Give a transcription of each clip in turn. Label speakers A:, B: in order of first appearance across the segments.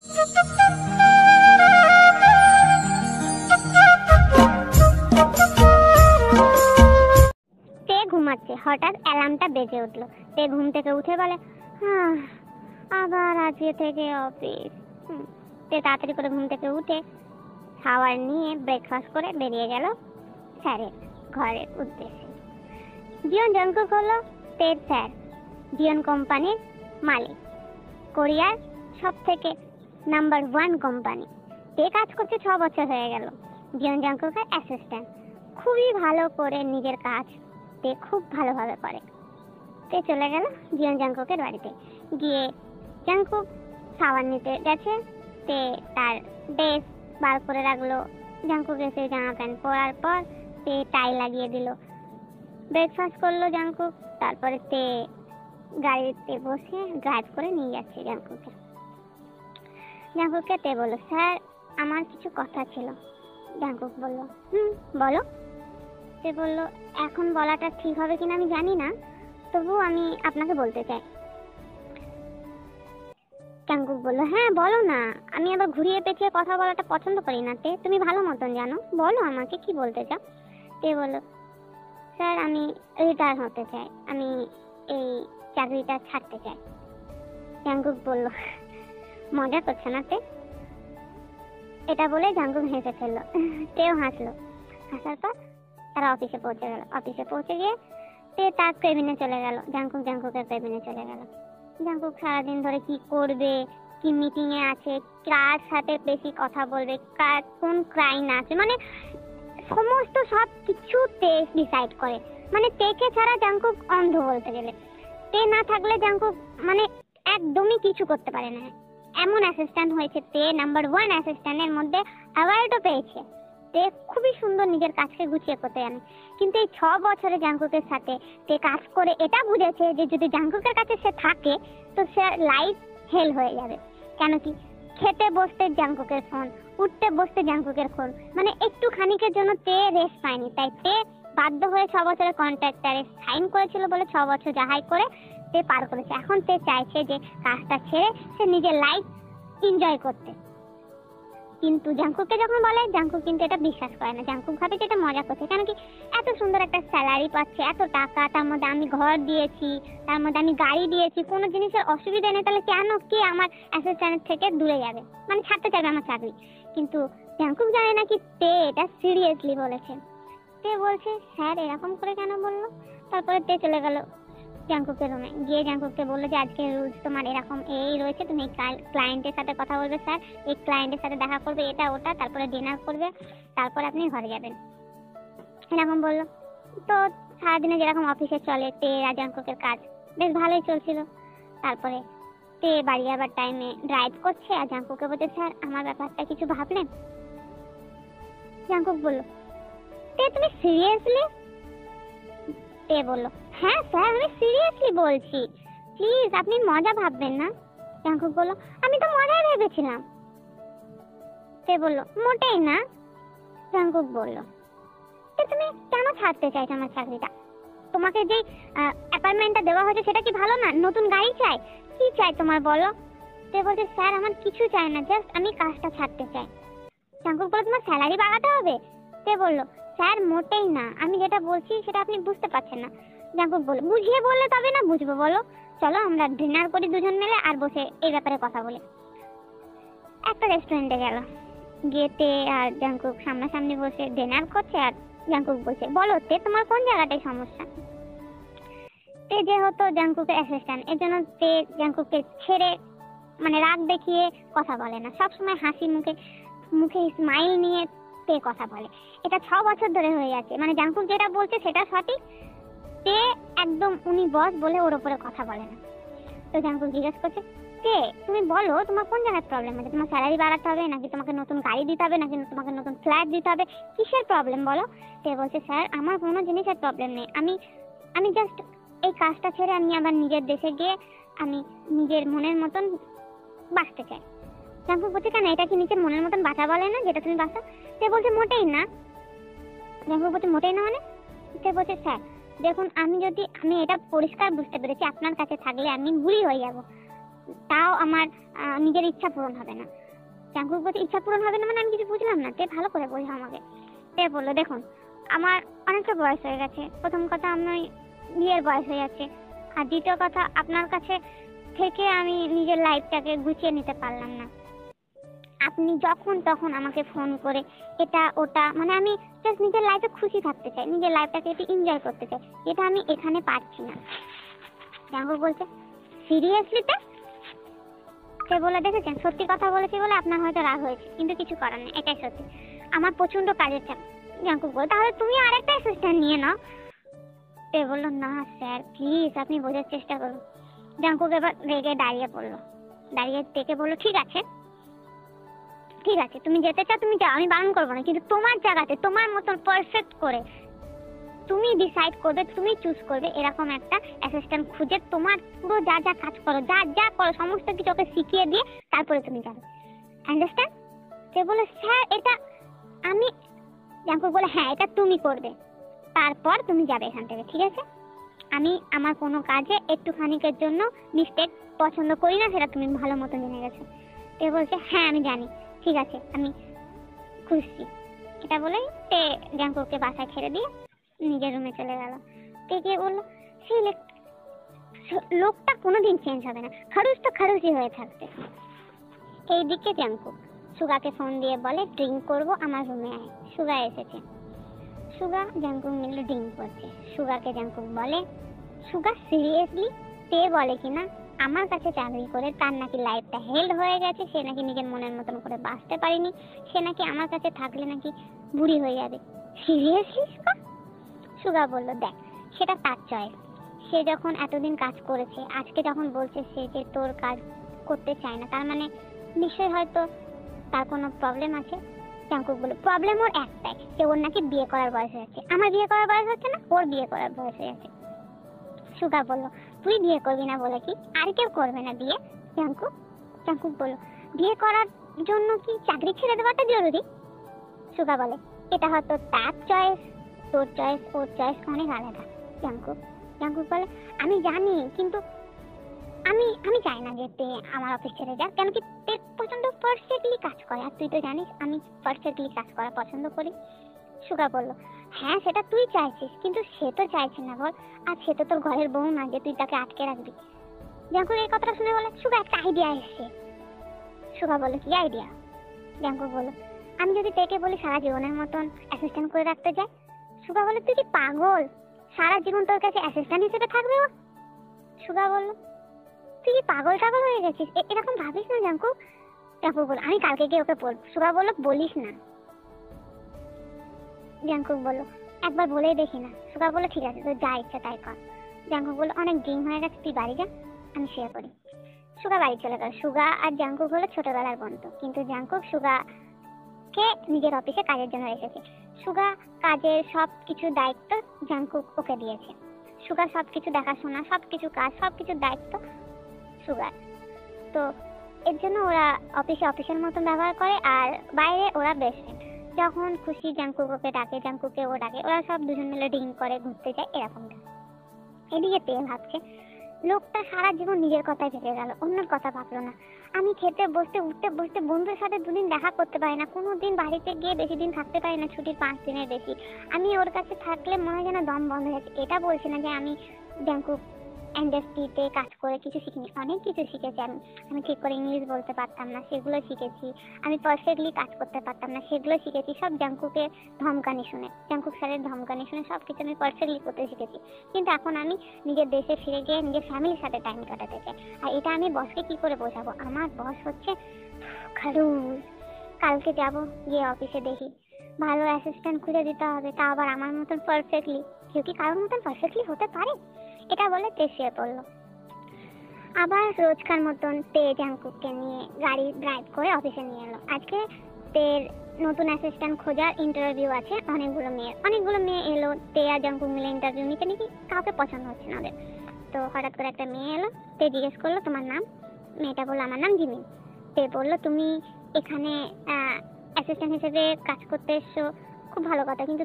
A: তে ঘুমাচ্ছে, হঠাৎ অ্যালার্মটা বেজে উঠলো। তে ঘুম থেকে উঠে বলে, আবার আজকে থেকে অফিস। তে তাড়াতাড়ি করে ঘুম থেকে উঠে শাওয়ার নিয়ে ব্রেকফাস্ট করে বেরিয়ে গেল স্যারের ঘরের উদ্দেশ্যে। জিওন জঙ্কুক হলো তের স্যার, জিওন কোম্পানির মালিক, কোরিয়ার সব থেকে নাম্বার 1 কোম্পানি। তে কাজ করছে 6 বছর হয়ে গেল জিওন জঙ্কুকের অ্যাসিস্ট্যান্ট। খুবই ভালো করে নিজের কাজ তে খুব ভালোভাবে করে। তে চলে গেল জিওন জঙ্কুকের বাড়িতে। গিয়ে জঙ্কুক শাওয়ার নিতে গেছে, তে তার ড্রেস বার করে রাখলো। জঙ্কুক এসে জামা প্যান্ট পরার পর তে টাই লাগিয়ে দিল। ব্রেকফাস্ট করলো জঙ্কুক, তারপরে তে গাড়িতে বসে ড্রাইভ করে নিয়ে যাচ্ছে জঙ্কুককে। তে বলল, স্যার আমার কিছু কথা ছিল। জঙ্কুক বলল, বলো। তে বলল, এখন বলাটা ঠিক হবে কিনা আমি জানি না, তবু আমি আপনাকে বলতে চাই। জঙ্কুক বলল, হ্যাঁ বলো না, আমি আবার ঘুরিয়ে পেঁচিয়ে কথা বলাটা পছন্দ করি না তে, তুমি ভালো মতন জানো, বলো আমাকে কি বলতে চাও। তে বলল, স্যার আমি রিটায়ার হতে চাই, আমি এই চাকরিটা ছাড়তে চাই। জঙ্কুক বলল, মজা করছো না তে? এটা বলে জঙ্কুক হেসে ফেললো। তেও হাসলো। হাসার পর তারা অফিসে পৌঁছে গেল। অফিসে পৌঁছে গিয়ে তে তার কেবিনে চলে গেল। জঙ্কুকের কেবিনে চলে গেল। জঙ্কুক সারাদিন ধরে কি করবে, কি মিটিং এ আছে, কার সাথে বেশি কথা বলবে, কার কোন ক্লায়েন্ট আছে, মানে সমস্ত সব কিছু তে ডিসাইড করে। মানে তেকে ছাড়া জঙ্কুক অন্ধ বলতে গেলে। তে না থাকলে জঙ্কুক মানে একদমই কিছু করতে পারে না। এমন অ্যাসিস্ট্যান্ট হয়েছে তে, নাম্বার 1 অ্যাসিস্ট্যান্টের মধ্যে অ্যাওয়ার্ডও পেয়েছে। তে খুবই সুন্দর নিজের কাজকে গুছিয়ে করতে জানে। কিন্তু এই 6 বছরে জঙ্কুকের সাথে তে কাজ করে এটা বুঝেছে যে যদি জঙ্কুকের কাছে সে থাকে তো সে লাইফ হেল হয়ে যাবে। কেন কি, খেতে বসতে জঙ্কুকের ফোন, উঠতে বসতে জঙ্কুকের ফোন, মানে একটু খানিকের জন্য তে রেস্ট পায়নি। তাই তে বাধ্য হয়ে 6 বছরের কন্ট্রাক্টরে সাইন করেছিল বলে 6 বছর যাহাই করে তে পার করেছে। এখন তে চাইছে যে কাজটা ছেড়ে সে নিজের লাইফ এনজয় করতে। কিন্তু জঙ্কুককে যখন বলে, জঙ্কুক কিন্তু এটা বিশ্বাস করে না। জঙ্কুক ভাবে যে এটা মজা করছে। কেন কি, এত সুন্দর একটা স্যালারি পাচ্ছে, এত টাকা, তার মধ্যে আমি ঘর দিয়েছি, তার মধ্যে আমি গাড়ি দিয়েছি, কোনো জিনিসের অসুবিধা নেই, তাহলে কেন কে আমার অ্যাসিস্ট্যান্ট থেকে দূরে যাবে, মানে ছাড়তে চাইবে আমার চাকরি। কিন্তু জঙ্কুক জানে না কি তে এটা সিরিয়াসলি বলেছে। তে বলছে, স্যার এরকম করে কেন বললো। তারপরে তে চলে গেল জঙ্কুকের রুমে। গিয়ে জঙ্কুককে বললো যে আজকে রুলস তোমার এরকম এই রয়েছে, তুমি ক্লায়েন্টের সাথে কথা বলবে স্যার, এই ক্লায়েন্টের সাথে দেখা করবে, এটা ওটা, তারপরে ডিনার করবে, তারপর আপনি ঘরে যাবেন, এরকম বললো। তো সারাদিনে যেরকম অফিসে চলে তে আর জঙ্কুকের কাজ বেশ ভালোই চলছিল। তারপরে তে বাড়ি যাবার টাইমে ড্রাইভ করছে আর জঙ্কুককে বলছে, স্যার আমার ব্যাপারটা কিছু ভাবলেন। জঙ্কুক বলল, তে তুমি সিরিয়াসলি? তে বলল, হ্যাঁ স্যার আমি সিরিয়াসলি বলছি, প্লিজ আপনি মজা ভাববেন না। জঙ্কুক বলল, আমি তো মজাই ভেবেছিলাম। তে বলল, মোটেই না। জঙ্কুক বলল, তুমি কেন ছাড়তে চাইছো আমার চাকরিটা? তোমাকে যে অ্যাপার্টমেন্টটা দেওয়া হয়েছে সেটা কি ভালো না? নতুন গাড়ি চাই, কি চাই তোমার বলো? তে বলছে, স্যার আমার কিছু চাই না, জাস্ট আমি কাজটা ছাড়তে চাই। জঙ্কুক বলল, তোমার স্যালারি বাড়াতে হবে? তে বলল, স্যার মোটেই না, আমি যেটা বলছি সেটা আপনি বুঝতে পারছেন না। জঙ্কুক বলল, বুঝিয়ে বললে তবে না বুঝবো, বলো চলো আমরা ডিনার করি দুজন মিলে আর বসে এই ব্যাপারে কথা বলি। একটা রেস্টুরেন্টে গেল। গিয়ে তে আর জঙ্কুক সামনাসামনি বসে ডিনার করছে। আর জঙ্কুক বলছে, বলো তে তোমার কোন জায়গাটায় সমস্যা? তে যেহেতু জঙ্কুকের অ্যাসিস্ট্যান্ট, এর জন্য তে জঙ্কুককে ছেড়ে মানে রাগ দেখিয়ে কথা বলে না, সবসময় হাসি মুখে স্মাইল নিয়ে তে কথা বলে। এটা 6 বছর ধরে হয়ে যাচ্ছে। মানে জঙ্কুক যেটা বলছে সেটা সঠিক, তে একদম উনি বস বলে ওর উপরে কথা বলে না। তো জঙ্কুক জিজ্ঞেস করছে, তে তুমি বলো তোমার কোন জায়গায় প্রবলেম আছে? তোমার স্যালারি বাড়াতে হবে, নাকি তোমাকে নতুন গাড়ি দিতে হবে, নাকি তোমাকে নতুন ফ্ল্যাট দিতে হবে, কিসের প্রবলেম বলো? তে বলছে, স্যার আমার কোনো জিনিসের প্রবলেম নেই, আমি জাস্ট এই কাজটা ছেড়ে আমি আবার নিজের দেশে গিয়ে আমি নিজের মনের মতন বাঁচতে চাই। জঙ্কুক বলছে, কেন এটা কি নিজের মনের মতন বাঁচা বলে না যেটা তুমি বাঁচো? তে বলছে, মোটেই না। জঙ্কুক বলছে, মোটেই না মানে? তে বলছে, স্যার দেখুন আমি এটা পরিষ্কার বুঝতে পেরেছি, আপনার কাছে থাকলে আমি বুড়ি হয়ে যাব, তাও আমার নিজের ইচ্ছা পূরণ হবে না। জাঙ্কুক বলছে ইচ্ছা পূরণ হবে না মানে আমি কিছু বুঝলাম না, তে ভালো করে বোঝা আমাকে। তে বললো দেখুন আমার অনেকটা বয়স হয়ে গেছে, প্রথম কথা আমি বিয়ের বয়স হয়ে যাচ্ছে, আর দ্বিতীয় কথা আপনার কাছে থেকে আমি নিজের লাইফটাকে গুছিয়ে নিতে পারলাম না। আপনি যখন তখন আমাকে ফোন করে এটা ওটা, মানে আমি জাস্ট নিজের লাইফে খুশি থাকতে চাই, নিজের লাইফটাকে একটু এনজয় করতে চাই, এটা আমি এখানে পারছি না। জাঙ্কুক বলছে সিরিয়াসলি? সে বলে দেখেছেন সত্যি কথা বলেছি বলে আপনার হয়তো রাগ হয়েছে, কিন্তু কিছু করার নেই, এটাই সত্যি, আমার প্রচন্ড কাজের চাপ। জাঙ্কুক বলে তাহলে তুমি আরেকটা অ্যাসিস্ট্যান্ট নিয়ে নাও। সে বললো না স্যার প্লিজ আপনি বোঝার চেষ্টা করুন। জাঙ্কুক এবার রেগে দাঁড়িয়ে পড়লো, দাঁড়িয়ে থেকে বললো ঠিক আছে ঠিক আছে, তুমি যেতে চাও তুমি যাও, আমি বারণ করবো না, কিন্তু তোমার জায়গাতে তোমার মতন পারফেক্ট করে তুমি ডিসাইড করবে, তুমি চুজ করবে এরকম একটা অ্যাসিস্ট্যান্ট খুঁজে তোমার পুরো যা যা কাজ করো যা যা করো সমস্ত কিছু ওকে শিখিয়ে দিয়ে তারপরে তুমি যাবে, আন্ডারস্ট্যান্ড? সে বলে স্যার এটা আমি। জাঙ্কুক বলে হ্যাঁ এটা তুমি করবে, তারপর তুমি যাবে এখান থেকে, ঠিক আছে? আমি আমার কোনো কাজে একটুখানিকের জন্য মিস্টেক পছন্দ করি না, সেটা তুমি ভালো মতো জেনে গেছো। সে বলছে হ্যাঁ আমি জানি, ঠিক আছে আমি খুশি। এটা বলেই তে জাঙ্কুককে বাসায় ছেড়ে দিয়ে নিজের রুমে চলে গেল। তে গিয়ে বললো সেই লোকটা কোনোদিন চেঞ্জ হবে না, খারুস তো খারুসই হয়ে থাকবে। এইদিকে জাঙ্কুক সুগাকে ফোন দিয়ে বলে ড্রিঙ্ক করবো আমার রুমে আয়। সুগা এসেছে, সুগা জাঙ্কুক মিলে ড্রিঙ্ক করছে। সুগাকে জাঙ্কুক বলে সুগা সিরিয়াসলি? তে বলে কিনা আমার কাছে চাকরি করে তার নাকি লাইফটা হেল্ড হয়ে গেছে, সে নাকি নিজের মনের মতন করে বাঁচতে পারেনি, সে নাকি আমার কাছে থাকলে নাকি বুড়ি হয়ে যাবে। সিরিয়াসলি? সুগা বলল দেখ সেটা তার চয়েস, সে যখন এতদিন কাজ করেছে আজকে যখন বলছে সে যে তোর কাজ করতে চায় না, তার মানে নিশ্চয়ই হয়তো তার কোনো প্রবলেম আছে। জাঙ্কুক বলল প্রবলেম ওর একটাই, যে ওর নাকি বিয়ে করার বয়স হয়েছে। আমার বিয়ে করার বয়স হচ্ছে না, ওর বিয়ে করার বয়স হয়ে গেছে। সুগা বলল তুই বিয়ে করবি না বলে কি আর কেউ করবে না বিয়ে? জাঙ্কুক বলল বিয়ে করার জন্য কি চাকরি ছেড়ে দেওয়াটা জরুরি? সুগা বলে এটা হয়তো তার চয়েস, তোর চয়েস ওর চয়েস অনেক আলাদা। জাঙ্কুক বলে আমি জানি, কিন্তু আমি চাই না যে তে আমার অফিস ছেড়ে যাক, কেন কি তে প্রচন্ড পারফেক্টলি কাজ করে, আর তুই তো জানিস আমি পারফেক্টলি কাজ করা পছন্দ করি। সুগা বলল হ্যাঁ সেটা তুই চাইছিস, কিন্তু সে তো চাইছে না বল, আর সে তো তোর ঘরের বউ না যে তুই তাকে আটকে রাখবি। জাঙ্কুক এই কথাটা শুনে বলে সুগা একটা আইডিয়া এসছে। সুগা বলল কি আইডিয়া? জাঙ্কুক বলল আমি যদি তেকে বলি সারা জীবনের মতন অ্যাসিস্ট্যান্ট করে রাখতে চাই। সুগা বলল তুই কি পাগল, সারা জীবন তোর কাছে অ্যাসিস্ট্যান্ট হিসেবে থাকবে ও? সুগা বলল তুই কি পাগল হয়ে গেছিস, এরকম ভাবিস না জাঙ্কুক। জাঙ্কুক বলল আমি কালকে গিয়ে ওকে বলবো। সুগা বলল বলিস না। জাঙ্কুক বলল একবার বলেই দেখি না। সুগা বলল ঠিক আছে তোর যা ইচ্ছা তাই কর। জাঙ্কুক বলল অনেক ড্রিঙ্ক হয়ে গেছে, তুই বাড়ি যা, আমি শুয়ে পড়ি। সুগা বাড়ি চলে গেল। সুগা আর জাঙ্কুক হলো ছোটবেলার বন্ধু, কিন্তু জাঙ্কুক সুগাকে নিজের অফিসে কাজের জন্য রেখেছে। সুগা কাজের সবকিছু দায়িত্ব জাঙ্কুক ওকে দিয়েছে। সুগা সবকিছু দেখাশোনা, সবকিছু কাজ, সবকিছুর দায়িত্ব সুগার। তো এর জন্য ওরা অফিসের মতন ব্যবহার করে, আর বাইরে ওরা বেস্ট ফ্রেন্ড। যখন খুশি জাঙ্কুক ওকে ডাকে, জাঙ্কুককে ও ডাকে, ওরা সব দুজন মিলে ড্রিঙ্ক করে ঘুরতে যায় এরকমটা। এদিকে তে ভাবছে লোকটা সারা জীবন নিজের কথাই ভেবে গেল, অন্যের কথা ভাবলো না। আমি খেতে বসতে উঠতে বসতে বন্ধুর সাথে দুদিন দেখা করতে পারি না, কোনোদিন বাড়িতে গিয়ে বেশি দিন থাকতে পারি না, ছুটির 5 দিনের বেশি। আমি ওর কাছে থাকলে মনে হয় যেন দম বন্ধ হয়ে যাচ্ছে। এটা বলছি না যে আমি জাঙ্কুক ইন্ডাস্ট্রিতে কাজ করে কিছু শিখিনি, অনেক কিছু শিখেছি। আমি ঠিক করে ইংলিশ বলতে পারতাম না, সেগুলো শিখেছি। আমি পারফেক্টলি কাজ করতে পারতাম না, সেগুলো শিখেছি। সব জাঙ্কুকের ধমকানি শুনে, জাঙ্কুক স্যারের ধমকানি শুনে সব কিছু আমি পারফেক্টলি করতে শিখেছি। কিন্তু এখন আমি নিজের দেশে ফিরে গিয়ে নিজের ফ্যামিলির সাথে টাইম কাটাতে চাই, আর এটা আমি বসকে কি করে বোঝাবো? আমার বস হচ্ছে খারুস। কালকে যাব, গিয়ে অফিসে দেখি ভালো অ্যাসিস্ট্যান্ট খুঁজে দিতে হবে, তা আবার আমার মতন পারফেক্টলি। কেউ কি কারোর মতন পারফেক্টলি হতে পারে? এটা বলে তে শুয়ে পড়লো। আবার রোজকার মতন তে জাঙ্কুককে নিয়ে গাড়ি ড্রাইভ করে অফিসে নিয়ে এলো। আজকে তের নতুন অ্যাসিস্ট্যান্ট খোঁজার ইন্টারভিউ আছে, অনেকগুলো মেয়ে এলো। তে আর জাঙ্কুক মিলে ইন্টারভিউ নিতে নাকি কাউকে পছন্দ হচ্ছে না ওদের। তো হঠাৎ করে একটা মেয়ে এলো, তে জিজ্ঞেস করলো তোমার নাম? মেয়েটা বললো আমার নাম জিমিন। তে বললো তুমি এখানে অ্যাসিস্ট্যান্ট হিসেবে কাজ করতে এসছো, খুব ভালো কথা, কিন্তু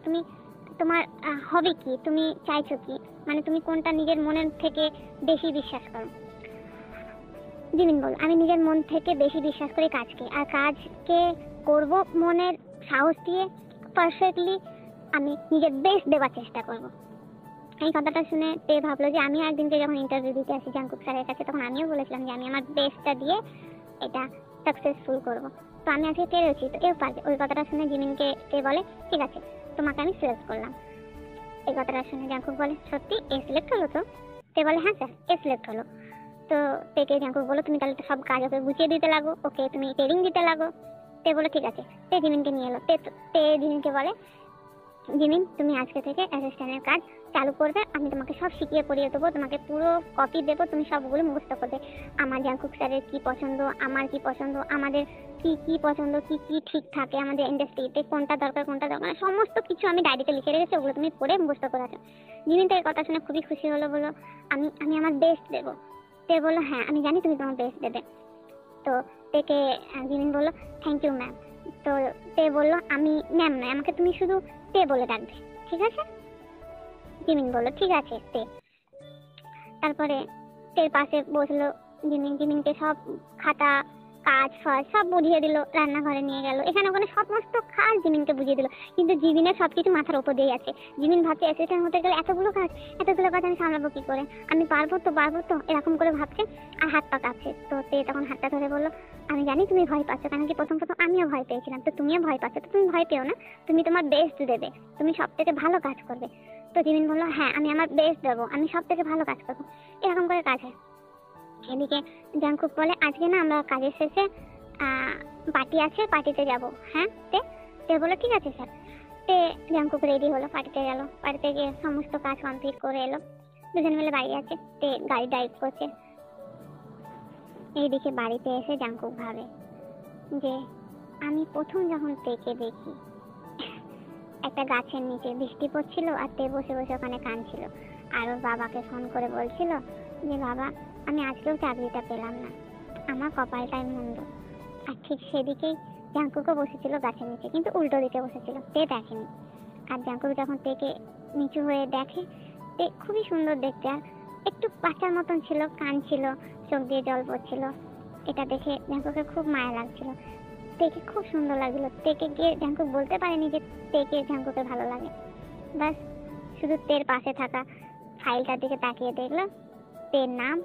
A: তোমার হবি কি, তুমি চাইছো কি, মানে তুমি কোনটা নিজের মনের থেকে বেশি বিশ্বাস করো? জিমিন বলল, আমি নিজের মন থেকে বেশি বিশ্বাস করি কাজকে, আর কাজকে করব মনের সাহস দিয়ে, পারফেক্টলি আমি নিজের বেস্ট দেওয়ার চেষ্টা করব। এই কথাটা শুনে তে ভাবলো যে আমিও একদিনকে যখন ইন্টারভিউ দিতে আসি জাংকুক স্যারের কাছে, তখন আমিও বলেছিলাম যে আমি আমার বেস্টটা দিয়ে এটা সাকসেসফুল করব। তো আমি আজকে পেরেছি, তো এও পারবে। ওই কথাটা শুনে জিমিনকে তে বলে, ঠিক আছে তোমাকে আমি সিলেক্ট করলাম। এই কথাটা শুনে জাংকুক বলে, সত্যি এ সিলেক্ট হলো? তো তে বলে, হ্যাঁ স্যার এ সিলেক্ট হলো। তো তেকে জাংকুক বলো, তুমি তাহলে তো সব কাজ ওকে বুঝিয়ে দিতে লাগো, ওকে তুমি ট্রেনিং দিতে লাগো। তে বলে, ঠিক আছে। তে জিমিনকে নিয়ে এলো। তে জিমিনকে বলে, জিমিন তুমি আজকে থেকে অ্যাসিস্ট্যান্টের কাজ চালু করবে, আমি তোমাকে সব শিখিয়ে পড়িয়ে দেবো, তোমাকে পুরো কপি দেবো, তুমি সবগুলো মুখস্থ করবে। আমার জাংকুক স্যারের কী পছন্দ, আমার কী পছন্দ, আমাদের কী কী পছন্দ, কী কী ঠিক থাকে আমাদের ইন্ডাস্ট্রিতে, কোনটা দরকার কোনটা দরকার, সমস্ত কিছু আমি ডায়েরিতে লিখে রেখেছি, ওগুলো তুমি পড়ে মুখস্থ করে আসো। জিমিন তো এই কথা শুনে খুবই খুশি হলো, বললো আমি আমার বেস্ট দেবো। তে বললো, হ্যাঁ আমি জানি তুমি তোমার বেস্ট দেবে। তো তেকে জিমিন বললো, থ্যাংক ইউ ম্যাম। তো তে বললো, আমি ম্যাম নয়, আমাকে তুমি শুধু তে বলে ডাকবে, ঠিক আছে? জিমিন বললো, ঠিক আছে তে। তারপরে তের পাশে বসলো জিমিনকে সব খাতা কাজ ফাজ সব বুঝিয়ে দিল, রান্নাঘরে নিয়ে গেল, এখানে ওখানে সমস্ত কাজ জিমিনকে বুঝিয়ে দিল। কিন্তু জিমিনের সবকিছু মাথার উপর দিয়ে যাচ্ছে। জিমিন ভাবছে অ্যাসিস্ট্যান্ট হতে গেলে এতগুলো কাজ আমি সামলাবো কি করে, আমি পারবো তো এরকম করে ভাবছে, আর হাত পা কাঁপছে। তো তে তখন হাতটা ধরে বললো, আমি জানি তুমি ভয় পাচ্ছ, কারণ কি প্রথম আমিও ভয় পেয়েছিলাম, তো তুমিও ভয় পাচ্ছ, তো তুমি ভয় পেও না, তুমি তোমার বেস্ট দেবে, তুমি সব থেকে ভালো কাজ করবে। তো জিমিন বললো, হ্যাঁ আমি আমার বেস্ট দেবো, আমি সব থেকে ভালো কাজ করবো। এরকম করে কাজ হয়। এদিকে জাংকুক বলে, আজকে না আমরা কাজের শেষে পার্টি আছে, পার্টিতে যাব। হ্যাঁ তে বললো, ঠিক আছে স্যার। তে জাংকুক রেডি হলো, পার্টিতে গেল, পার্টিতে গিয়ে সমস্ত কাজ কমপ্লিট করে এলো। দুজন মিলে বাড়ি আছে, তে গাড়ি ড্রাইভ করছে। এইদিকে বাড়িতে এসে জাংকুক ভাবে যে আমি প্রথম যখন তেকে দেখি একটা গাছের নিচে বৃষ্টি পড়ছিল, আর তে বসে বসে ওখানে কাঁদছিল, আর ওর বাবাকে ফোন করে বলছিল যে বাবা আমি আজকেও চাকরিটা পেলাম না, আমার কপালটাই মন্দ। আর ঠিক সেদিকেই জাংকুকও বসেছিল গাছের নিচে, কিন্তু উল্টো দিকে বসেছিল, তে দেখেনি। আর জাংকুক যখন তেকে নিচু হয়ে দেখে, তে খুবই সুন্দর দেখতে, আর একটু বাচ্চার মতন ছিল, কান ছিল, চোখ দিয়ে জল পড়ছিল। এটা দেখে জাংকুকের খুব মায়া লাগছিল, তেকে খুব সুন্দর লাগছিল। তেকে গিয়ে জাংকুক বলতে পারেনি যে তেকে জাংকুকের ভালো লাগে, বাস শুধু তের পাশে থাকা ফাইলটার দিকে তাকিয়ে দেখলো, তের নাম,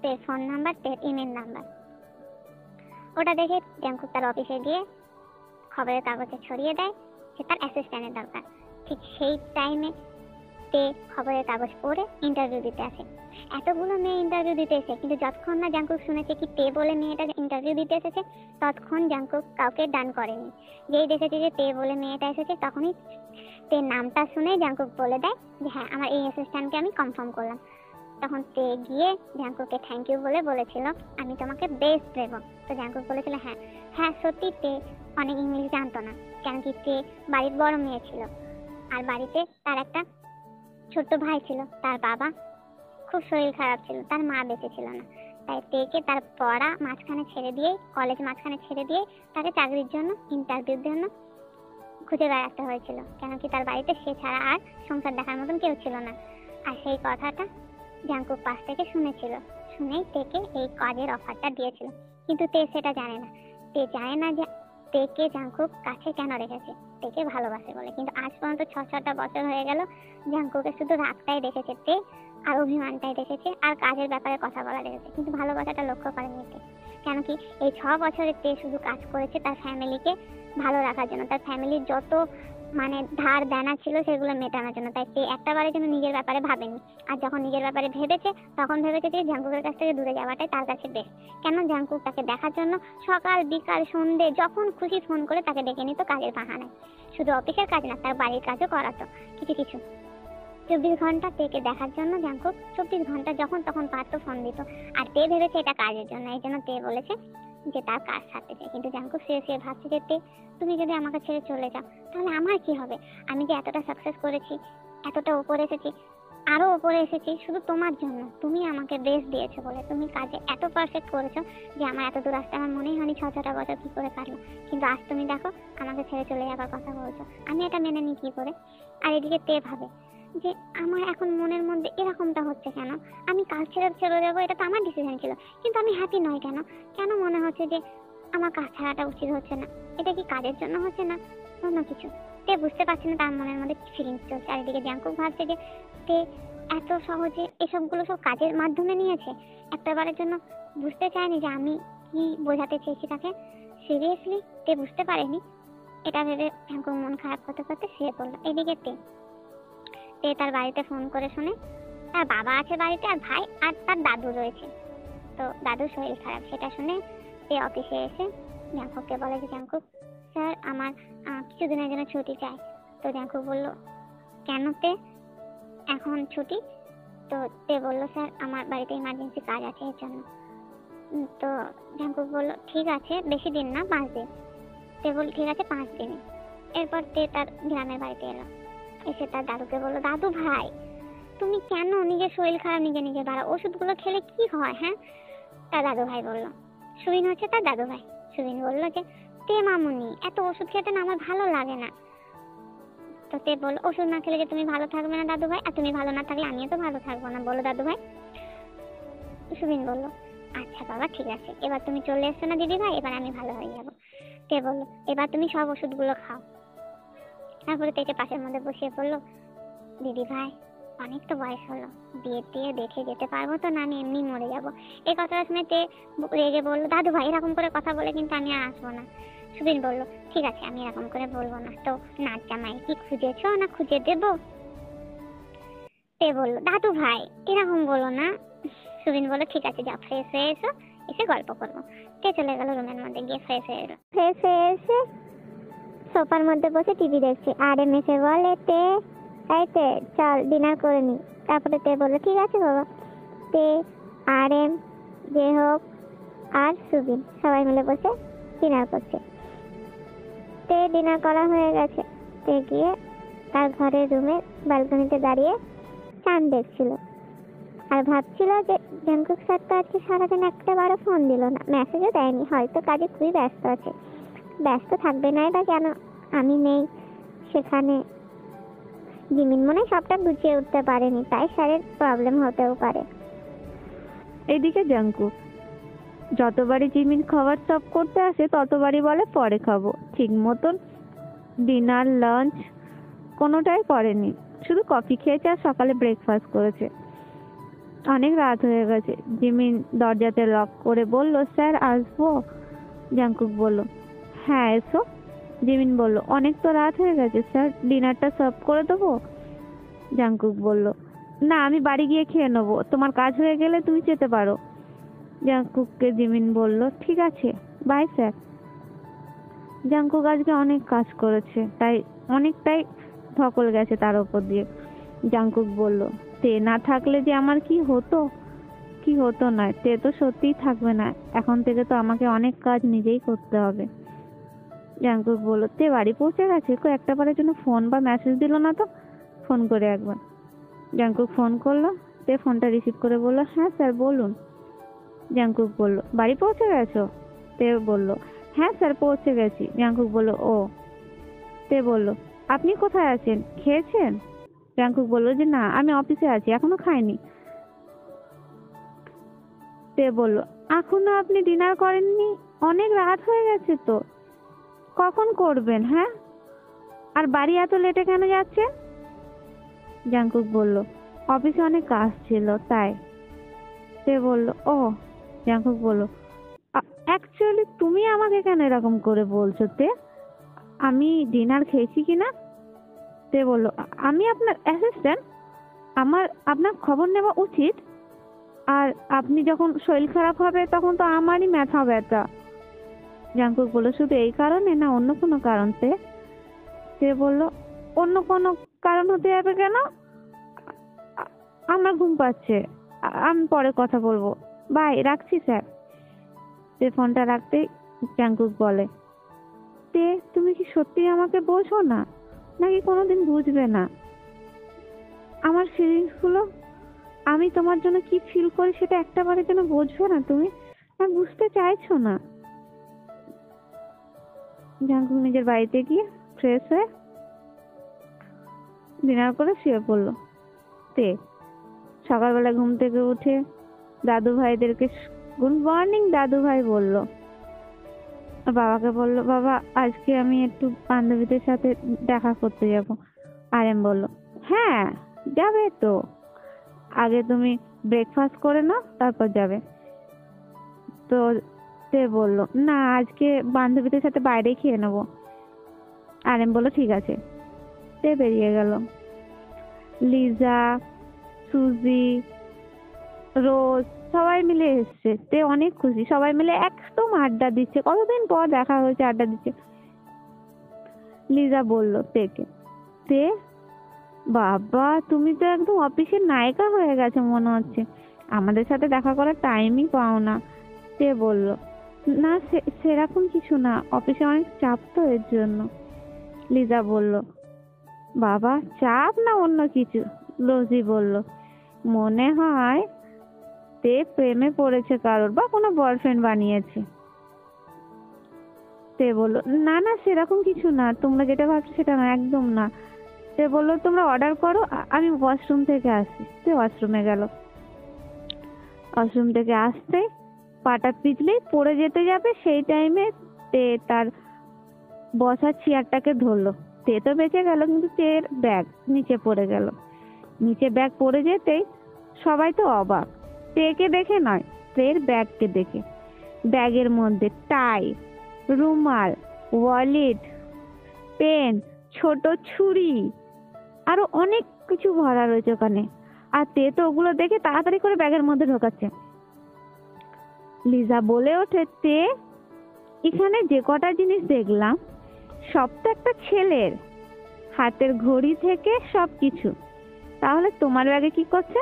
A: তের ফোন নাম্বার, তের ইমেল নাম্বার। ওটা দেখে জাংকুক তার অফিসে গিয়ে খবরের কাগজে ছড়িয়ে দেয় যে তার অ্যাসিস্ট্যান্টের দরকার। ঠিক সেই টাইমে তে খবরের কাগজ পড়ে ইন্টারভিউ দিতে আসে। এতগুলো মেয়ে ইন্টারভিউ দিতে এসে, কিন্তু যতক্ষণ না জাংকুক শুনেছে কি তে বলে মেয়েটা ইন্টারভিউ দিতে এসেছে, ততক্ষণ জাংকুক কাউকে ডান করেনি। যেই দেখেছে যে তে বলে মেয়েটা এসেছে, তখনই তে নামটা শুনে জাংকুক বলে দেয় যে হ্যাঁ আমার এই অ্যাসিস্ট্যান্টকে আমি কনফার্ম করলাম। তখন তে গিয়ে জাংকুককে থ্যাংক ইউ বলে বলেছিল আমি তোমাকে বেস্ট দেবো। তো জাংকুক বলেছিল হ্যাঁ সত্যি তে অনেক ইংলিশ জানতো না, কেন কি তে বাড়ির বড় মেয়ে ছিল, আর বাড়িতে তার একটা ছোট্ট ভাই ছিল, তার বাবা খুব শরীর খারাপ ছিল, তার মা বেঁচে ছিল না, তাই তেকে তার পড়া মাঝখানে ছেড়ে দিয়ে, কলেজ মাঝখানে ছেড়ে দিয়ে তাকে চাকরির জন্য ইন্টারভিউর জন্য খুঁজে বেড়াতে হয়েছিল, কেন কি তার বাড়িতে সে ছাড়া আর সংসার দেখার মতন কেউ ছিল না। আর সেই কথাটা জাংকুক পাশ থেকে শুনেছিল, শুনেই তেকে এই কাজের অফারটা দিয়েছিল। কিন্তু তে সেটা জানে না, তে জানে না যে তেকে জাংকুক কাছে কেন রেখেছে, তেকে ভালোবাসে বলে। কিন্তু আজ পর্যন্ত 6-7টা বছর হয়ে গেল, জাংকুকে শুধু রাগটাই দেখেছে তে, আর অভিমানটাই দেখেছে, আর কাজের ব্যাপারে কথা বলা দেখেছে, কিন্তু ভালোবাসাটা লক্ষ্য করেনি তে। কেন কি এই 6 বছরে তে শুধু কাজ করেছে তার ফ্যামিলিকে ভালো রাখার জন্য, তার ফ্যামিলির যত ধার দেনা ছিল সেগুলো মেটানোর জন্য, তাই সে একটা বারের জন্য নিজের ব্যাপারে ভাবেনি। আর যখন নিজের ব্যাপারে ভেবেছে, তখন ভেবেছে যে জাংকুকের কাছ থেকে দূরে যাওয়াটাই তার কাছে বেস্ট। কেন জাংকুক তাকে দেখার জন্য সকাল বিকাল সন্ধ্যে যখন খুশি ফোন করে তাকে ডেকে নিত কাজের বাহানায়। শুধু অফিসের কাজ না, তার বাড়ির কাজও করাতো কিছু। 24 ঘন্টা তেকে দেখার জন্য জাংকুক 24 ঘন্টা যখন তখন পারতো ফোন দিত। আর তে ভেবেছে এটা কাজের জন্য, এই জন্য তে বলেছে যে তার কাজ ছাড়তে চাই। কিন্তু জাংকুক সে ভাবছে যে তে তুমি যদি আমাকে ছেড়ে চলে যাও তাহলে আমার কি হবে? আমি যে এতটা সাকসেস করেছি, এতটা উপরে এসেছি, আরো উপরে এসেছি শুধু তোমার জন্য। তুমি আমাকে বেস্ট দিয়েছো বলে, তুমি কাজে এত পারফেক্ট করেছো যে আমার এত দূর আসতে আমার মনেই হয়নি 6-6টা বছর কি করে কাটলো। কিন্তু আজ তুমি দেখো আমাকে ছেড়ে চলে যাবার কথা বলছো, আমি এটা মেনে নিই কি করে? আর এদিকে তে ভাবে যে আমার এখন মনের মধ্যে এরকমটা হচ্ছে কেন, আমি কাজ ছেড়ে চলে যাবো, এটা তো আমার ডিসিশন ছিল, কিন্তু আমি হ্যাপি নই কেন, কেন মনে হচ্ছে যে আমার কাজ ছাড়াটা উচিত হচ্ছে না, এটা কি কাজের জন্য হচ্ছে না অন্য কিছু। তে বুঝতে পারছি না তার মনের মধ্যে কি ফিলিংস চলছে। আর এদিকে জাঙ্কুক ভাবছে যে তে এত সহজে এসবগুলো সব কাজের মাধ্যমে নিয়েছে, একটাবারের জন্য বুঝতে চায়নি যে আমি কি বোঝাতে চেয়েছি তাকে। সিরিয়াসলি তে বুঝতে পারেনি। এটা ভেবে জাঙ্কুক মন খারাপ করতে করতে শুয়ে পড়লো। এদিকে তে তে তার বাড়িতে ফোন করে শুনে তার বাবা আছে বাড়িতে আর ভাই আর তার দাদু রয়েছে। তো দাদুর শরীর খারাপ সেটা শুনে তে অফিসে এসে জাঙ্কুককে বলে যে জাঙ্কুক স্যার আমার কিছুদিনের জন্য ছুটি চাই। তো জাঙ্কুক বলল কেন তে এখন ছুটি? তো তে বলল স্যার আমার বাড়িতে ইমার্জেন্সি কাজ আছে এর জন্য। তো জাঙ্কুক বলল ঠিক আছে, বেশি দিন না, 5 দিন। তে বলল ঠিক আছে 5 দিনে। এরপর তে তার গ্রামের বাড়িতে এলো। এসে তার দাদুকে বলল দাদু ভাই তুমি কেন নিজের শরীর খারাপ নিজে নিজে বাড়াও, ওষুধগুলো খেলে কি হয়? হ্যাঁ, তার দাদু ভাই বলল, সুবিন হচ্ছে তার দাদু ভাই। সুবিন বলল যে তে মামুনি এত ওষুধ খেতে না আমার ভালো লাগে না। তো তে বলল ওষুধ না খেলে যে তুমি ভালো থাকবে না দাদু ভাই, আর তুমি ভালো না থাকলে আমিও তো ভালো থাকবো না, বলো দাদু ভাই। সুবিন বলল আচ্ছা বাবা ঠিক আছে, এবার তুমি চলে এসছো না দিদি ভাই, এবার আমি ভালো হয়ে যাবো। তে বলল এবার তুমি সব ওষুধগুলো খাও। তারপরে তেকে পাশের মধ্যে বসিয়ে পড়লো, দিদি ভাই অনেক তো বয়স হলো, বিয়ে দিয়ে দেখে যেতে পারবো তো না, আমি এমনি মরে যাবো। এই কথাটা শুনে তে রেগে বললো দাদু ভাই এরকম করে কথা বলে কিন্তু আমি আর আসবো না। সুবিন বলল ঠিক আছে আমি এরকম করে বলবো না। তো নাচ জামাই কি খুঁজেছো না খুঁজে দেবো? তে বলল দাদু ভাই এরকম বলো না। সুবিন বলল ঠিক আছে যাও ফ্রেশ হয়ে এসো, এসে গল্প করবো। তে চলে গেল রুমের মধ্যে, গিয়ে ফ্রেশ হয়ে এলো। ফ্রেশ হয়ে এসে সোফার মধ্যে বসে টিভি দেখছে। আর এম এসে বলে তে এই তে চল ডিনার করে নি। তারপরে তে বললো ঠিক আছে বাবা। তে আর এম যে হোক আর সুবিন সবাই মিলে বসে ডিনার করছে। তে ডিনার করা হয়ে গেছে। তে গিয়ে তার ঘরের রুমে ব্যালকনিতে দাঁড়িয়ে চাঁদ দেখছিল আর ভাবছিল যে জাঙ্কুক স্যার তো আজকে সারাদিন একটা বারো ফোন দিল না, মেসেজও দেয়নি, হয়তো কাজে খুবই ব্যস্ত আছে। ব্যস্ত থাকবে না এটা কেন, আমি নেই সেখানে। জিমিন মনে হয় সবটা গুছিয়ে উঠতে পারেনি, তাই স্যারের প্রবলেম হতেও পারে।
B: এদিকে জাঙ্কুক যতবারই জিমিন খাবার সার্ভ করতে আসে ততবারই বলে পরে খাবো, ঠিক মতন ডিনার লাঞ্চ কোনোটাই করেনি, শুধু কফি খেয়েছে আর সকালে ব্রেকফাস্ট করেছে। অনেক রাত হয়ে গেছে। জিমিন দরজাতে লক করে বলল স্যার আসবো? জাঙ্কুক বলল হ্যাঁ এসো। জিমিন বলল অনেক তো রাত হয়ে গেছে স্যার, ডিনারটা সার্ভ করে দেবো? জাঙ্কুক বলল না আমি বাড়ি গিয়ে খেয়ে নেবো, তোমার কাজ হয়ে গেলে তুমি যেতে পারো। জাঙ্কুককে জিমিন বলল ঠিক আছে বাই স্যার। জাঙ্কুক আজকে অনেক কাজ করেছে, তাই অনেকটাই ধকল গেছে তার উপর দিয়ে। জাঙ্কুক বলল তে না থাকলে যে আমার কি হতো, কি হতো না, তে তো সত্যিই থাকবে না, এখন থেকে তো আমাকে অনেক কাজ নিজেই করতে হবে। জাঙ্কুক বলল তে বাড়ি পৌঁছে গেছে, একটা বারের জন্য ফোন বা মেসেজ দিল না তো, ফোন করে একবার। জাঙ্কুক ফোন করলো। তে ফোনটা রিসিভ করে বলল হ্যাঁ স্যার বলুন। জাঙ্কুক বলল বাড়ি পৌঁছে গেছো? তে বলল হ্যাঁ স্যার পৌঁছে গেছি। জাঙ্কুক বলল ও। তে বলল আপনি কোথায় আছেন, খেয়েছেন? জাঙ্কুক বলল যে না আমি অফিসে আছি, এখনো খাইনি। তে বলল এখনো আপনি ডিনার করেননি, অনেক রাত হয়ে গেছে তো, কখন করবেন? হ্যাঁ, আর বাড়ি এত লেটে কেন যাচ্ছেন? জাঙ্কুক বলল অফিসে অনেক কাজ ছিল তাই। তে বলল ও। জাঙ্কুক বলল অ্যাকচুয়ালি তুমি আমাকে কেন এরকম করে বলছো তে, আমি ডিনার খেয়েছি কিনা? তে বলল আমি আপনার অ্যাসিস্ট্যান্ট, আমার আপনার খবর নেওয়া উচিত, আর আপনি যখন শরীর খারাপ হবে তখন তো আমারই মাথা ব্যথা। জাঙ্কুক বলল শুধু এই কারণে না অন্য কোনো কারণ? তে বলল অন্য কোনো কারণ হতে যাবে কেন, আমার ঘুম পাচ্ছে, আমি পরে কথা বলবো, বাই, রাখছি স্যার। তে ফোনটা রাখতেই জাঙ্কুক বলে তে তুমি কি সত্যি আমাকে বোঝো না, নাকি কোনোদিন বুঝবে না? আমার ফিলিংস গুলো, আমি তোমার জন্য কি ফিল করি সেটা একটা বারের জন্য বুঝবে না তুমি, না বুঝতে চাইছো না? জাঙ্কুক নিজের বাড়িতে গিয়ে ফ্রেশ হয়ে ডিনার করে শুয়ে পড়লো। তে সকালবেলা ঘুম থেকে উঠে দাদু ভাইদেরকে গুড মর্নিং দাদু ভাই বলল। বাবাকে বলল, বাবা আজকে আমি একটু বান্ধবীদের সাথে দেখা করতে যাব। আরেম বলল, হ্যাঁ যাবে তো, আগে তুমি ব্রেকফাস্ট করে নাও তারপর যাবে। তো তে বলল, না আজকে বান্ধবীদের সাথে বাইরে খেয়ে নেবো। আরেম বলল, ঠিক আছে। তে বেরিয়ে গেল। লিজা, সুজি, রোজ সবাই মিলে এসছে। তে অনেক খুশি, সবাই মিলে একদম আড্ডা দিচ্ছে, কতদিন পর দেখা হয়েছে, আড্ডা দিচ্ছে। লিজা বলল তেকে, তে বাবা তুমি তো একদম অফিসের নায়িকা হয়ে গেছে মনে হচ্ছে, আমাদের সাথে দেখা করার টাইমই পাও না। তে বলল, না সেরকম কিছু না, অফিসে অনেক চাপ তো এর জন্য। লিজা বলল, বাবা চাপ না অন্য কিছু। রোজি বলল, মনে হয় তে প্রেমে পড়েছে কারোর, বা কোনো বয়ফ্রেন্ড বানিয়েছে। তে বলল, না না সেরকম কিছু না, তোমরা যেটা ভাবছো সেটা না, একদম না। তে বললো, তোমরা অর্ডার করো, আমি ওয়াশরুম থেকে আসি। তে ওয়াশরুমে গেল। ওয়াশরুম থেকে আসতে পাটা পিছলেই পড়ে যেতে যাবে, সেই টাইমে তে তার বসার চেয়ারটাকে ধরলো। তে তো বেঁচে গেল, কিন্তু তের ব্যাগ নিচে পড়ে গেল। নিচে ব্যাগ পড়ে যেতেই সবাই তো অবাক, তেকে দেখে নয়, তের ব্যাগকে দেখে। ব্যাগের মধ্যে টাই, রুমাল, ওয়ালেট, পেন, ছোট ছুরি, আরো অনেক কিছু ভরা রয়েছে ওখানে। আর তে তো ওগুলো দেখে তাড়াতাড়ি করে ব্যাগের মধ্যে ঢোকাচ্ছে। লিজা বলে ওঠে, তে এখানে যে কটা জিনিস দেখলাম সব তো একটা ছেলের, হাতের ঘড়ি থেকে সবকিছু, তাহলে তোমার ব্যাগে কি করছে?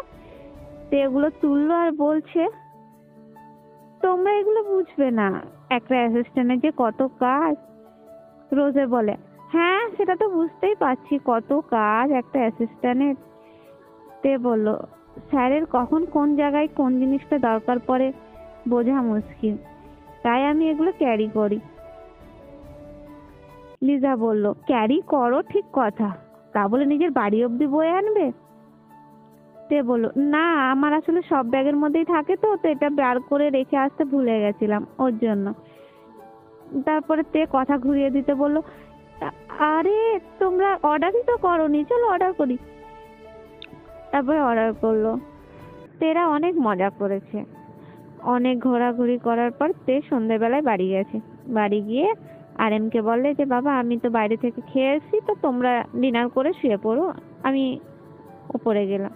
B: তে এগুলো তুললো আর বলছে, তোমরা এগুলো বুঝবে না, একটা অ্যাসিস্ট্যান্টের যে কত কাজ। রোজে বলে, হ্যাঁ সেটা তো বুঝতেই পারছি, কত কাজ একটা অ্যাসিস্ট্যান্টের। তে বলল, স্যারের কখন কোন জায়গায় কোন জিনিসটা দরকার পড়ে বোঝা মুশকিল, তাই আমি এগুলো ক্যারি করি। লিজা বলল, ক্যারি করো ঠিক কথা, তা বলে নিজের বাড়ি অবধি বয়ে আনবে? তে বলল, না আমার আসলে সব ব্যাগের মধ্যেই থাকে, তো এটা বার করে রেখে আসতে ভুলে গেছিলাম ওর জন্য। তারপরে তে কথা ঘুরিয়ে দিতে বলল, আরে তোমরা অর্ডারই তো করোনি, চলো অর্ডার করি। তারপরে অর্ডার করলো। তেরা অনেক মজা করেছে, অনেক ঘোরাঘুরি করার পর তে সন্ধ্যেবেলায় বাড়ি গেছে। বাড়ি গিয়ে আরএমকে বললে যে, বাবা আমি তো বাইরে থেকে খেয়ে এসেছি, তো তোমরা ডিনার করে শুয়ে পড়ো, আমি উপরে গেলাম।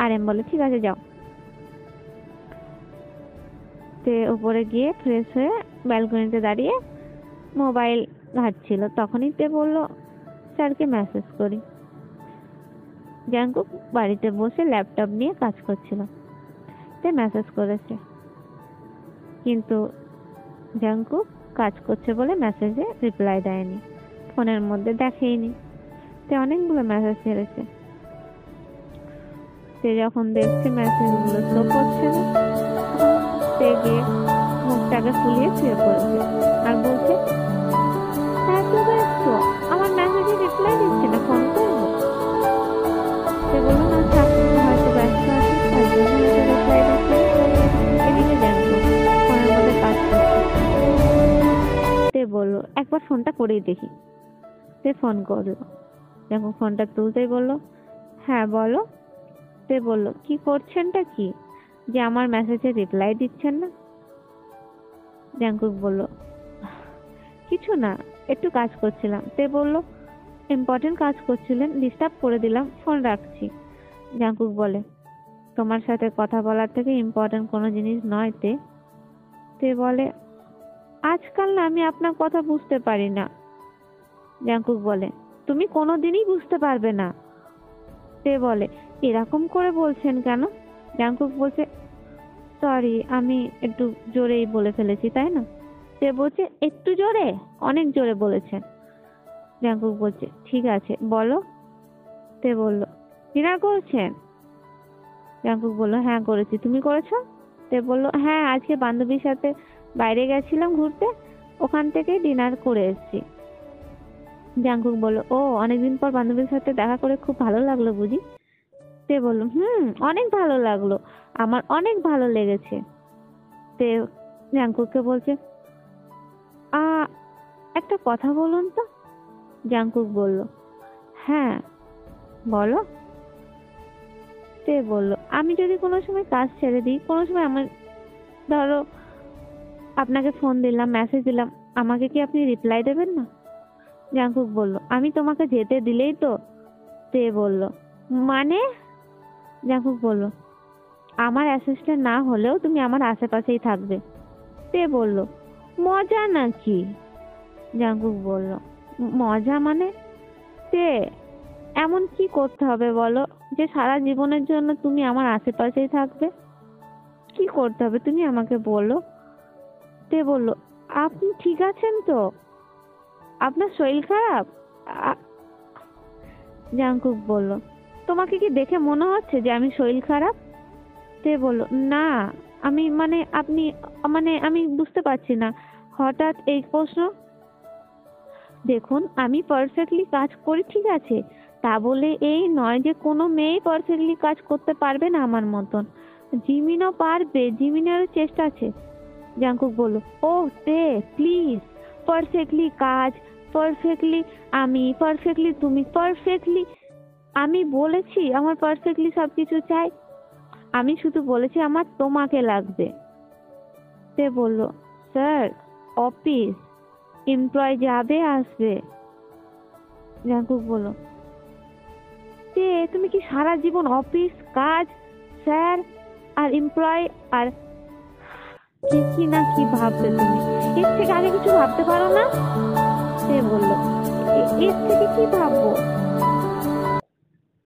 B: আরএম বলে, ঠিক আছে যাও। তে উপরে গিয়ে ফ্রেশ হয়ে ব্যালকনিতে দাঁড়িয়ে মোবাইল ঘাঁটছিল, তখনই তে বললো, স্যারকে মেসেজ করি। জাঙ্কুক বাড়িতে বসে ল্যাপটপ নিয়ে কাজ করছিল। তে মেসেজ করেছে, কিন্তু জাঙ্কুক কাজ করছে বলে মেসেজে রিপ্লাই দেয়নি, ফোনের মধ্যে দেখেইনি। তে অনেকগুলো মেসেজ ছেড়েছে। তে যখন দেখছে মেসেজগুলো শো করছে না, তে গিয়ে মুখটাকে ফুলিয়ে শুয়ে পড়েছে আর বলছে, এত ব্যস্ত, আমার মেসেজে রিপ্লাই দিচ্ছে না, ফোন করবো? সে বললো, না থাক, হয়তো ব্যস্ত আছে, তার জন্য হয়তো রিপ্লাই দিচ্ছে। এদিকে জানতো ফোনের মধ্যে কাজ করছে। তে বললো, একবার ফোনটা করেই দেখি। সে ফোন করলো। যখন ফোনটা তুলতেই বললো, হ্যাঁ বলো। তে বললো, কি করছেনটা কি, যে আমার মেসেজে রিপ্লাই দিচ্ছেন না? জাঙ্কুক বলল, কিছু না, একটু কাজ করছিলাম। তে বলল, ইম্পর্টেন্ট কাজ করছিলেন, ডিস্টার্ব করে দিলাম, ফোন রাখছি। জাঙ্কুক বলে, তোমার সাথে কথা বলার থেকে ইম্পর্টেন্ট কোনো জিনিস নয় তে। তে বলে, আজকাল না আমি আপনার কথা বুঝতে পারি না। জাঙ্কুক বলে, তুমি কোনোদিনই বুঝতে পারবে না। তে বলে, এরকম করে বলছেন কেন? জাঙ্কুক বলছে, সরি, আমি একটু জোরেই বলে ফেলেছি, তাই না? তে বলছে, একটু জোরে? অনেক জোরে বলেছেন। জাঙ্কুক বলছে, ঠিক আছে বলো। তে বলল, ডিনার করেছেন? জাঙ্কুক বলল, হ্যাঁ করেছি, তুমি করেছো? তে বলল, হ্যাঁ আজকে বান্ধবীর সাথে বাইরে গেছিলাম ঘুরতে, ওখান থেকে ডিনার করে এসেছি। জাংকুক বলল, ও অনেকদিন পর বান্ধবীর সাথে দেখা করে খুব ভালো লাগলো বুঝি? তে বলল, অনেক ভালো লাগলো, আমার অনেক ভালো লেগেছে। তে জাংকুককে বলছে, আ একটা কথা বলুন তো। জাংকুক বলল, হ্যাঁ বলো। তে বলল, আমি যদি কোনো সময় কাজ ছেড়ে দিই, কোনো সময় আমার, ধরো আপনাকে ফোন দিলাম, মেসেজ দিলাম, আমাকে কি আপনি রিপ্লাই দেবেন না? জাংকুক বলল, আমি তোমাকে যেতে দিলেই তো। তে বলল, মানে? জাংকুক বলল, আমার অ্যাসিস্ট্যান্ট না হলেও তুমি আমার আশেপাশেই থাকবে। তে বলল, মজা নাকি? জাংকুক বলল, মজা মানে? তে, এমন কি করতে হবে বলো যে সারা জীবনের জন্য তুমি আমার আশেপাশেই থাকবে? কি করতে হবে তুমি আমাকে বলো। তে বলল, আপনি ঠিক আছেন তো? আপনার শরীর খারাপ? আ- জাংকুক বলল, তোমাকে কি দেখে মনে হচ্ছে যে আমি শরীর খারাপ? তে বলল, না, আমি মানে আপনি, মানে আমি বুঝতে পারছি না হঠাৎ এই প্রশ্ন। দেখুন, আমি পারফেক্টলি কাজ করি, ঠিক আছে, তা বলে এই নয় যে কোনো মেয়ে পারফেক্টলি কাজ করতে পারবে না আমার মতন। জিমিনও পারবে, জিমিনেরও চেষ্টা আছে। জাংকুক বলল, ও তে প্লিজ, পারফেক্টলি কাজ, পারফেক্টলি আমি, পারফেক্টলি তুমি, পারফেক্টলি আমি বলেছি আমার পারফেক্টলি সবকিছু চাই? আমি শুধু বলেছি আমার তোমাকে লাগবে। তে বলল, স্যার, অফিস, এমপ্লয় যাবে আসবে। জাংকুক বলল, তে তুমি কি সারা জীবন অফিস, কাজ, স্যার আর এমপ্লয় আর কি কি না কি ভাববে তুমি? এর থেকে আগে কিছু ভাবতে পারো না? সে বলল, এর থেকে কি ভাববো?